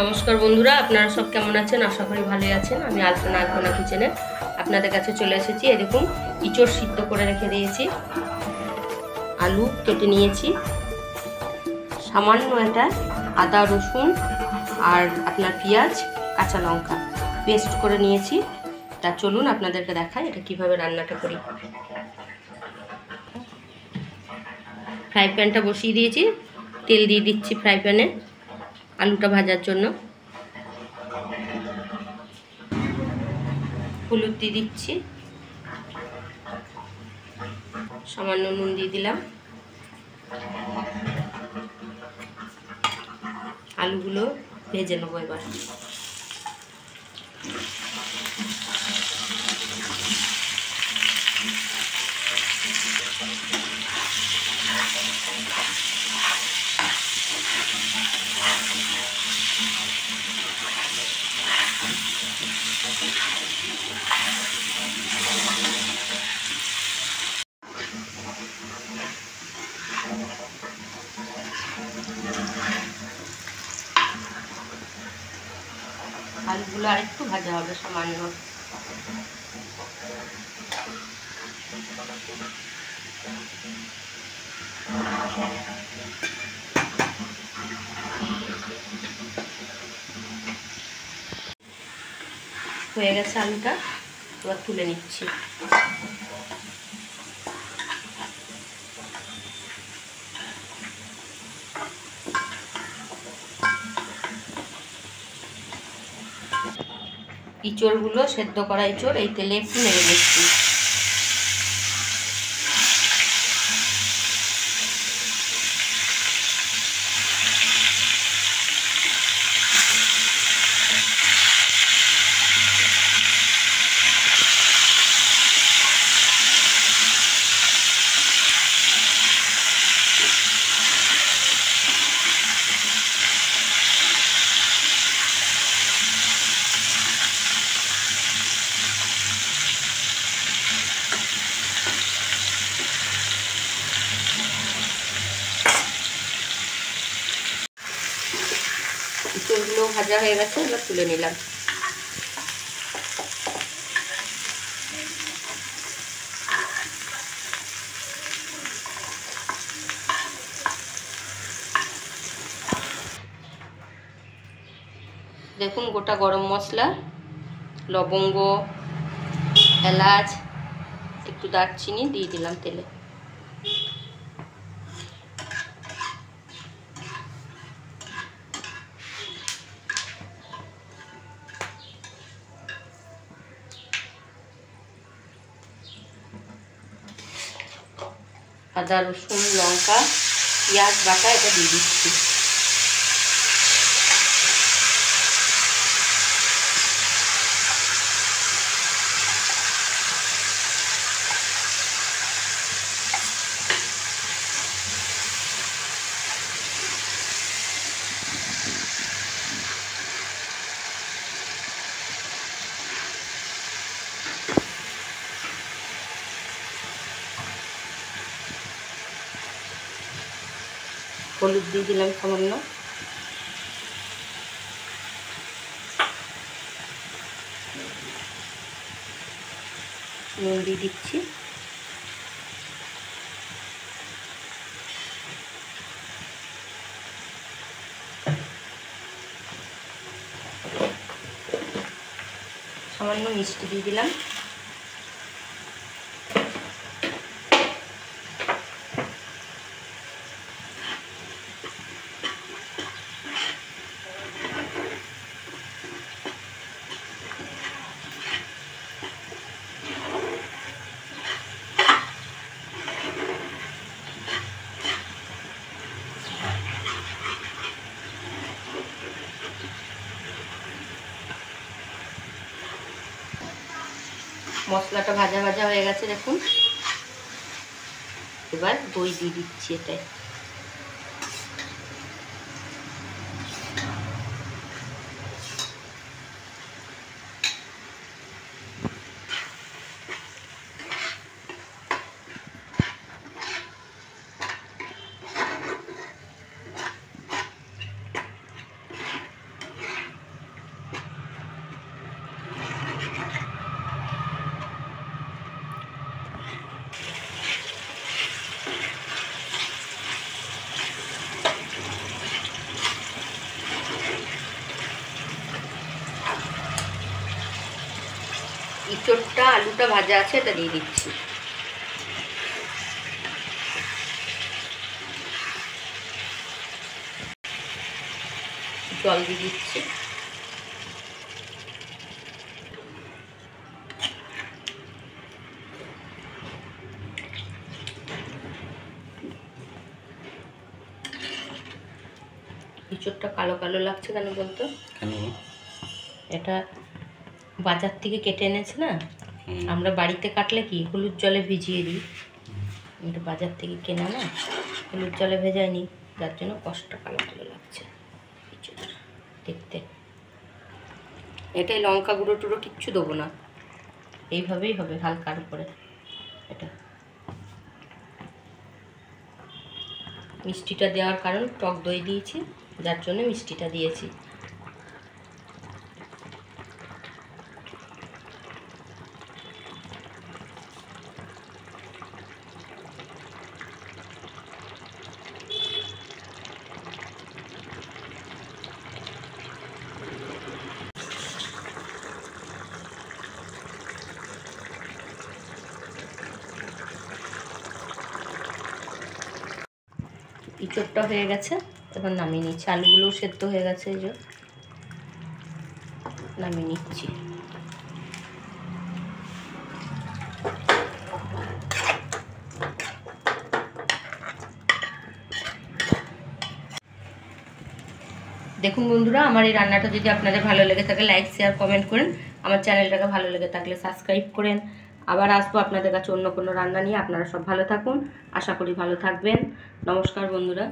নমস্কার বন্ধুরা, আপনারা সব কেমন আছেন? আশা করি ভালোই আছেন। আমি আলপনা কিচেনে আপনাদের কাছে চলে এসেছি। এই দেখুন, ইঁচড় সিদ্ধ করে রেখে দিয়েছি, আলু কেটে নিয়েছি, সামান্য একটা আদা রসুন আর আপনার পেঁয়াজ কাঁচা লঙ্কা পেস্ট করে নিয়েছি। তা চলুন আপনাদেরকে দেখাই এটা কিভাবে রান্নাটা করি। ফ্রাই প্যানটা বসিয়ে দিয়েছি, তেল দিয়ে দিচ্ছি ফ্রাই প্যানে আলুটা ভাজার জন্য। হলুদ দিয়ে দিচ্ছি, সামান্য নুন দিয়ে দিলাম, আলুগুলো ভেজে নেবো এবার। আলুগুলো আর একটু ভাজা হবে সামান্য। হয়ে গেছে আলুটা, এবার তুলে নিচ্ছি। ইঁচড়গুলো সেদ্ধ করা ইঁচড় এই তেলে একটু নেড়ে দিচ্ছি। ইঁচড়গুলো ভাজা হয়ে গেছে, এবার তুলে নিলাম। দেখুন, গোটা গরম মশলা, লবঙ্গ, এলাচ, একটু দারচিনি দিয়ে দিলাম তেলে। আদা রসুন লঙ্কা পেঁয়াজ বাটা এটা দিয়ে দিচ্ছি। হলুদ দিয়ে দিলাম সামান্য, নুন দিয়ে দিচ্ছি, সামান্য মিষ্টি দিয়ে দিলাম। মশলাটা ভাজা ভাজা হয়ে গেছে দেখুন, এবার দই দিয়ে দিচ্ছি এটাই। ইঁচড়টা আলুটা ভাজা আছে, এটা দিয়ে দিচ্ছি। জল দিয়ে দিচ্ছি। ইঁচড়টা কালো কালো লাগছে কেন বলতো? এটা বাজার থেকে কেটে এনেছে না, আমরা বাড়িতে কাটলে কি হলুদ জলে ভিজিয়ে দিই, এটা বাজার থেকে কেনা না, হলুদ জলে ভেজায়নি, যার জন্য কষ্টটা কালো কালো লাগছে দেখতে। এটাই লঙ্কা গুঁড়ো টুড়ো কিচ্ছু দেবো না, এইভাবেই হবে হালকার উপরে। এটা মিষ্টিটা দেওয়ার কারণ টক দই দিয়েছি, যার জন্য মিষ্টিটা দিয়েছি। ইঁচড়টা হয়ে গেছে, এবার নামিয়ে নিচ্ছি। আলুগুলোও সেদ্ধ হয়ে গেছে, এই যে নামিয়ে নিচ্ছি। দেখুন বন্ধুরা, আমার এই রান্নাটা যদি আপনাদের ভালো লেগে থাকে লাইক শেয়ার কমেন্ট করেন, আমার চ্যানেলটাকে ভালো লেগে থাকলে সাবস্ক্রাইব করেন। আবার আসবো আপনাদের কাছে অন্য কোনো রান্না নিয়ে। আপনারা সব ভালো থাকুন, আশা করি ভালো থাকবেন। নমস্কার বন্ধুরা।